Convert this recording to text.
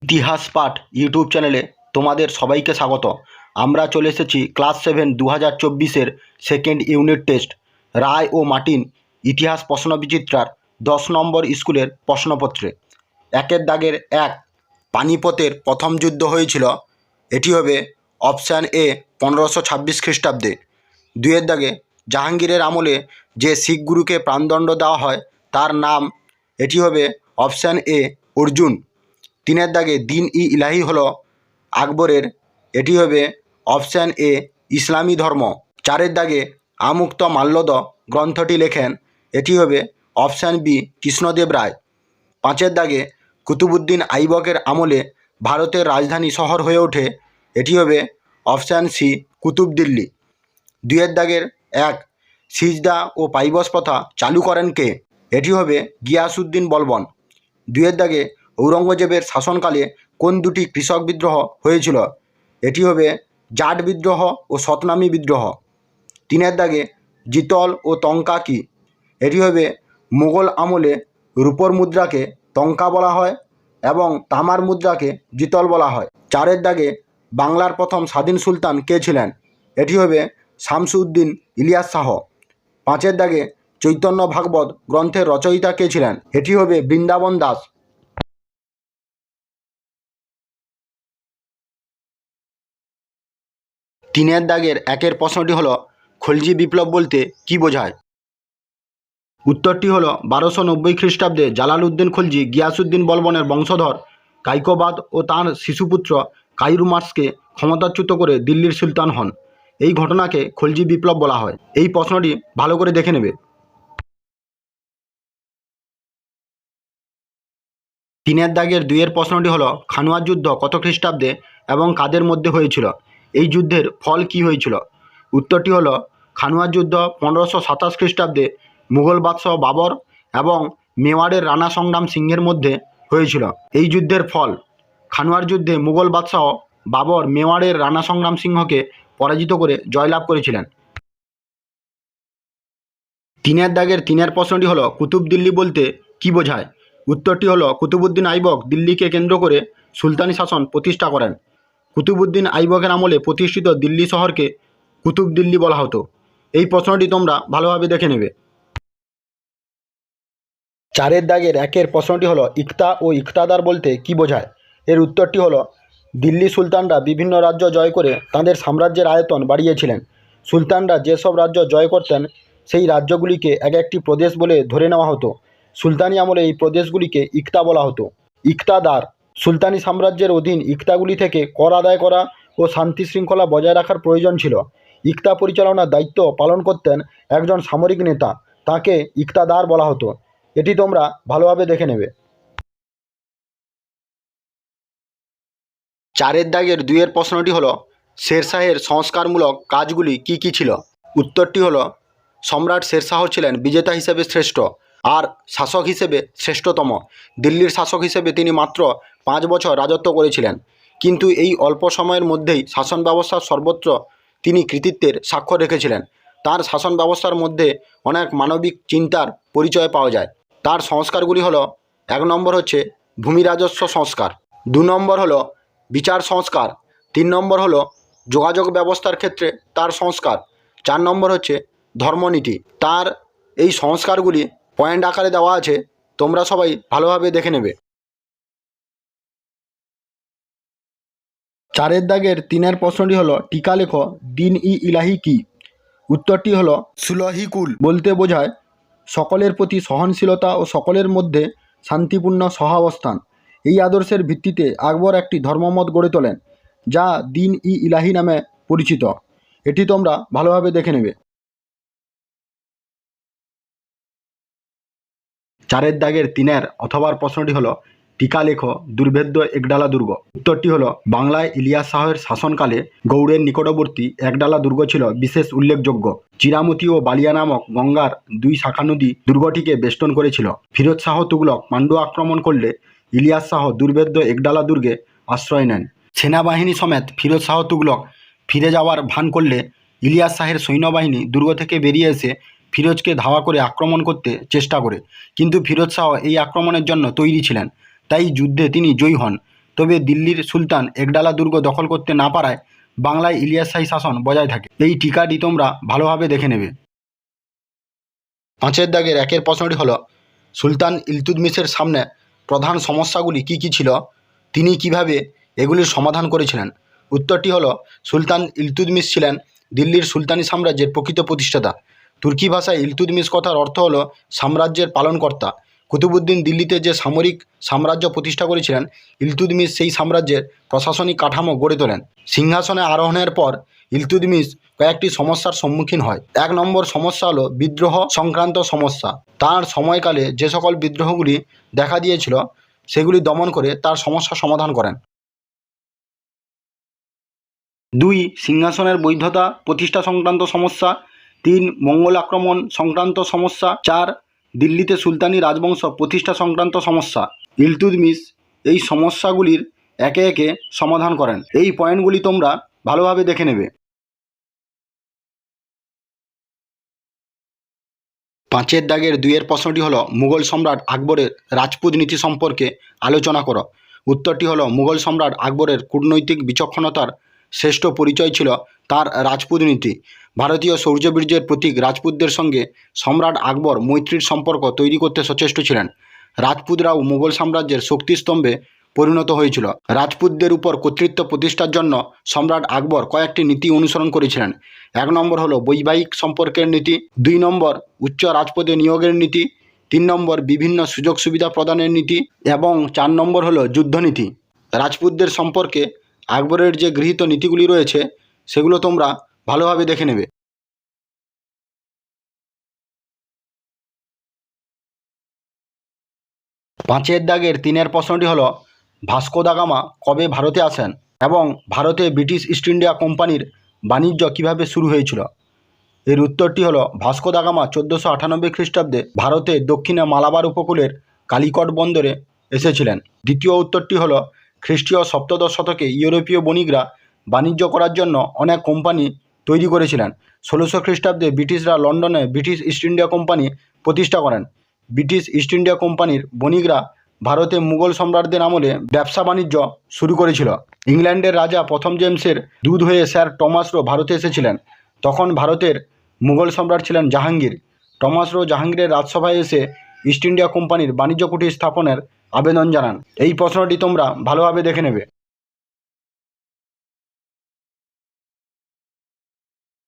ইতিহাস পাঠ ইউটিউব চ্যানেলে তোমাদের সবাইকে স্বাগত। আমরা চলে এসেছি ক্লাস 7 2024-এর সেকেন্ড ইউনিট টেস্ট রায় ও মার্টিন ইতিহাস প্রশ্নবিচিত্রার 10 নম্বর স্কুলের প্রশ্নপত্রে। একের দাগের 1, পানিপথের প্রথম যুদ্ধ হয়েছিল। এটি হবে অপশান এ 1526 খ্রিস্টাব্দে। 2-এর দাগে জাহাঙ্গীরের আমলে যে শিখ গুরুকে প্রাণদণ্ড দেওয়া হয় তার নাম, এটি হবে অপশান এ অর্জুন। 3-এর দাগে দিন ই ইলাহি হলো আকবরের, এটি হবে অপশান এ ইসলামী ধর্ম। 4-এর দাগে আমুক্ত মাল্যদ গ্রন্থটি লেখেন, এটি হবে অপশান বি কৃষ্ণদেব রায়। 5-এর দাগে কুতুবুদ্দিন আইবকের আমলে ভারতের রাজধানী শহর হয়ে ওঠে, এটি হবে অপশান সি কুতুব দিল্লি। 2-এর দাগের 1, সিজদা ও পাইবস প্রথা চালু করেন কে? এটি হবে গিয়াসউদ্দিন বলবন। 2-এর দাগে ঔরঙ্গজেবের শাসনকালে কোন দুটি কৃষক বিদ্রোহ হয়েছিল? এটি হবে জাট বিদ্রোহ ও সতনামী বিদ্রোহ। 3-এর দাগে জিতল ও টঙ্কা কি? এটি হবে মুঘল আমলে রূপোর মুদ্রাকে টঙ্কা বলা হয় এবং তামার মুদ্রাকে জিতল বলা হয়। 4-এর দাগে বাংলার প্রথম স্বাধীন সুলতান কে ছিলেন? এটি হবে শামসুদ্দিন ইলিয়াস শাহ। 5-এর দাগে চৈতন্য ভাগবত গ্রন্থের রচয়িতা কে ছিলেন? এটি হবে বৃন্দাবন দাস। 3-এর দাগের 1-এর প্রশ্নটি হলো খলজি বিপ্লব বলতে কি বোঝায়? উত্তরটি হলো 1290 খ্রিস্টাব্দে জালালউদ্দিন খলজি গিয়াসউদ্দিন বলবনের বংশধর কাইকোবাদ ও তাঁর শিশুপুত্র কায়রুমার্সকে ক্ষমতাচ্যুত করে দিল্লির সুলতান হন। এই ঘটনাকে খলজি বিপ্লব বলা হয়। এই প্রশ্নটি ভালো করে দেখে নেবে। 3-এর দাগের 2-এর প্রশ্নটি হলো খানুয়ার যুদ্ধ কত খ্রিস্টাব্দে এবং কাদের মধ্যে হয়েছিল? এই যুদ্ধের ফল কি হয়েছিল? উত্তরটি হলো খানুয়ার যুদ্ধ 1527 খ্রিস্টাব্দে মুঘল বাদশাহ বাবর এবং মেওয়াড়ের রানা সংগ্রাম সিংহের মধ্যে হয়েছিল। এই যুদ্ধের ফল, খানুয়ার যুদ্ধে মুঘল বাদশাহ বাবর মেওয়াড়ের রানা সংগ্রাম সিংহকে পরাজিত করে জয়লাভ করেছিলেন। 3-এর দাগের 3-এর প্রশ্নটি হলো কুতুব দিল্লি বলতে কি বোঝায়? উত্তরটি হলো কুতুবুদ্দিন আইবক দিল্লিকে কেন্দ্র করে সুলতানি শাসন প্রতিষ্ঠা করেন। কুতুবুদ্দিন আইবকের আমলে প্রতিষ্ঠিত দিল্লি শহরকে কুতুব দিল্লি বলা হতো। এই প্রশ্নটি তোমরা ভালোভাবে দেখে নেবে। 4-এর দাগের 1-এর প্রশ্নটি হলো ইকতা ও ইকতাদার বলতে কি বোঝায়? এর উত্তরটি হলো দিল্লি সুলতানরা বিভিন্ন রাজ্য জয় করে তাঁদের সাম্রাজ্যের আয়তন বাড়িয়েছিলেন। সুলতানরা যেসব রাজ্য জয় করতেন সেই রাজ্যগুলিকে এক একটি প্রদেশ বলে ধরে নেওয়া হতো। সুলতানি আমলে এই প্রদেশগুলিকে ইকতা বলা হতো। ইকতাদার, সুলতানি সাম্রাজ্যের অধীন ইকতাগুলি থেকে কর আদায় করা ও শান্তি শৃঙ্খলা বজায় রাখার প্রয়োজন ছিল। ইকতা পরিচালনার দায়িত্ব পালন করতেন একজন সামরিক নেতা, তাকে ইকতাদার বলা হতো। এটি তোমরা ভালোভাবে দেখে নেবে। 4-এর দাগের 2-এর প্রশ্নটি হলো শেরশাহের সংস্কারমূলক কাজগুলি কি কি ছিল? উত্তরটি হলো সম্রাট শেরশাহ ছিলেন বিজেতা হিসেবে শ্রেষ্ঠ আর শাসক হিসেবে শ্রেষ্ঠতম। দিল্লির শাসক হিসেবে তিনি মাত্র 5 বছর রাজত্ব করেছিলেন, কিন্তু এই অল্প সময়ের মধ্যেই শাসন ব্যবস্থার সর্বত্র তিনি কৃতিত্বের স্বাক্ষর রেখেছিলেন। তার শাসন ব্যবস্থার মধ্যে অনেক মানবিক চিন্তার পরিচয় পাওয়া যায়। তার সংস্কারগুলি হলো 1 নম্বর হচ্ছে ভূমি রাজস্ব সংস্কার, 2 নম্বর হলো বিচার সংস্কার, 3 নম্বর হলো যোগাযোগ ব্যবস্থার ক্ষেত্রে তার সংস্কার, 4 নম্বর হচ্ছে ধর্মনীতি। তার এই সংস্কারগুলি পয়েন্ট আকারে দেওয়া আছে, তোমরা সবাই ভালোভাবে দেখে নেবে। 4-এর দাগের 3-এর প্রশ্নটি হলো টিকা লেখো দিন ই ইলাহি কি? উত্তরটি হলো সুলহিকুল বলতে বোঝায় সকলের প্রতি সহনশীলতা ও সকলের মধ্যে শান্তিপূর্ণ সহাবস্থান। এই আদর্শের ভিত্তিতে আকবর একটি ধর্মমত গড়ে তোলেন যা দিন ই ইলাহি নামে পরিচিত। এটি তোমরা ভালোভাবে দেখে নেবে। 4-এর দাগের 3-এর অথবার প্রশ্নটি হলো টিকা লেখো দুর্ভেদ্য একডালা দুর্গ। উত্তরটি হলো বাংলায় ইলিয়াস শাহের শাসনকালে গৌড়ের নিকটবর্তী একডালা দুর্গ ছিল বিশেষ উল্লেখযোগ্য। চিরামতি ও বালিয়া নামক গঙ্গার 2 শাখা নদী দুর্গটিকে বেষ্টন করেছিল। ফিরোজ শাহ তুগলক পাণ্ডু আক্রমণ করলে ইলিয়াস শাহ দুর্ভেদ্য একডালা দুর্গে আশ্রয় নেন। সেনাবাহিনী সমেত ফিরোজ শাহ তুগলক ফিরে যাওয়ার ভান করলে ইলিয়াস শাহের সৈন্যবাহিনী দুর্গ থেকে বেরিয়ে এসে ফিরোজকে ধাওয়া করে আক্রমণ করতে চেষ্টা করে, কিন্তু ফিরোজ শাহ এই আক্রমণের জন্য তৈরি ছিলেন, তাই যুদ্ধে তিনি জয়ী হন। তবে দিল্লির সুলতান একডালা দুর্গ দখল করতে না পারায় বাংলায় ইলিয়াস শাহী শাসন বজায় থাকে। এই টিকাটি তোমরা ভালোভাবে দেখে নেবে। 5 দাগের 1 প্রশ্নটি হলো, সুলতান ইলতুৎমিশের সামনে প্রধান সমস্যাগুলি কি কি ছিল, তিনি কিভাবে এগুলির সমাধান করেছিলেন? উত্তরটি হলো, সুলতান ইলতুৎমিশ ছিলেন দিল্লির সুলতানি সাম্রাজ্যের প্রকৃত প্রতিষ্ঠাতা। তুর্কি ভাষায় ইলতুৎমিশ কথার অর্থ হলো সাম্রাজ্যের পালনকর্তা। কুতুবউদ্দিন দিল্লিতে যে সামরিক সাম্রাজ্য প্রতিষ্ঠা করেছিলেন, ইলতুৎমিশ সেই সাম্রাজ্যের প্রশাসনিক কাঠামো গড়ে তোলেন। সিংহাসনে আরোহণের পর ইলতুৎমিশ কয়েকটি সমস্যার সম্মুখীন হয়। 1 নম্বর সমস্যা হলো বিদ্রোহ সংক্রান্ত সমস্যা। তার সময়কালে যে সকল বিদ্রোহগুলি দেখা দিয়েছিল সেগুলি দমন করে তার সমস্যা সমাধান করেন। 2 সিংহাসনের বৈধতা প্রতিষ্ঠা সংক্রান্ত সমস্যা। 3 মঙ্গল আক্রমণ সংক্রান্ত সমস্যা। 4 দিল্লিতে সুলতানি রাজবংশ প্রতিষ্ঠা সংক্রান্ত সমস্যা। ইলতুৎমিশ এই সমস্যাগুলির একে একে সমাধান করেন। এই পয়েন্টগুলি তোমরা ভালোভাবে দেখে নেবে। 5 দাগের 2 প্রশ্নটি হলো, মুঘল সম্রাট আকবরের রাজপুত নীতি সম্পর্কে আলোচনা করো। উত্তরটি হলো, মুঘল সম্রাট আকবরের কূটনৈতিক বিচক্ষণতার শ্রেষ্ঠ পরিচয় ছিল তার রাজপুত নীতি। ভারতীয় শৌর্যবীর্যের প্রতীক রাজপুতদের সঙ্গে সম্রাট আকবর মৈত্রীর সম্পর্ক তৈরি করতে সচেষ্ট ছিলেন। রাজপুতরাও মুঘল সাম্রাজ্যের শক্তিস্তম্ভে পরিণত হয়েছিল। রাজপুতদের উপর কর্তৃত্ব প্রতিষ্ঠার জন্য সম্রাট আকবর কয়েকটি নীতি অনুসরণ করেছিলেন। 1 নম্বর হলো বৈবাহিক সম্পর্কের নীতি। 2 নম্বর উচ্চ রাজপদে নিয়োগের নীতি। 3 নম্বর বিভিন্ন সুযোগ সুবিধা প্রদানের নীতি এবং 4 নম্বর হলো যুদ্ধনীতি। রাজপুতদের সম্পর্কে আকবরের যে গৃহীত নীতিগুলি রয়েছে সেগুলো তোমরা ভালোভাবে দেখে নেবে। 5 দাগের 3 প্রশ্নটি হলো, ভাস্কো দা গামা কবে ভারতে আসেন এবং ভারতে ব্রিটিশ ইস্ট ইন্ডিয়া কোম্পানির বাণিজ্য কিভাবে শুরু হয়েছিল? এর উত্তরটি হলো, ভাস্কো দা গামা 1498 খ্রিস্টাব্দে ভারতে দক্ষিণে মালাবার উপকূলের কালিকট বন্দরে এসেছিলেন। দ্বিতীয় উত্তরটি হলো, খ্রিস্টীয় সপ্তদশ শতকে ইউরোপীয় বণিকরা বাণিজ্য করার জন্য অনেক কোম্পানি তৈরি করেছিলেন। 1600 খ্রিস্টাব্দে ব্রিটিশরা লন্ডনে ব্রিটিশ ইস্ট ইন্ডিয়া কোম্পানি প্রতিষ্ঠা করেন। ব্রিটিশ ইস্ট ইন্ডিয়া কোম্পানির বণিকরা ভারতে মুঘল সম্রাটদের আমলে ব্যবসা বাণিজ্য শুরু করেছিল। ইংল্যান্ডের রাজা প্রথম জেমসের দূত হয়ে স্যার টমাস রো ভারতে এসেছিলেন। তখন ভারতের মুঘল সম্রাট ছিলেন জাহাঙ্গীর। টমাস রো জাহাঙ্গীরের রাজসভায় এসে ইস্ট ইন্ডিয়া কোম্পানির বাণিজ্য কুটির স্থাপনের আবেদন জানান। এই প্রশ্নটি তোমরা ভালোভাবে দেখে নেবে।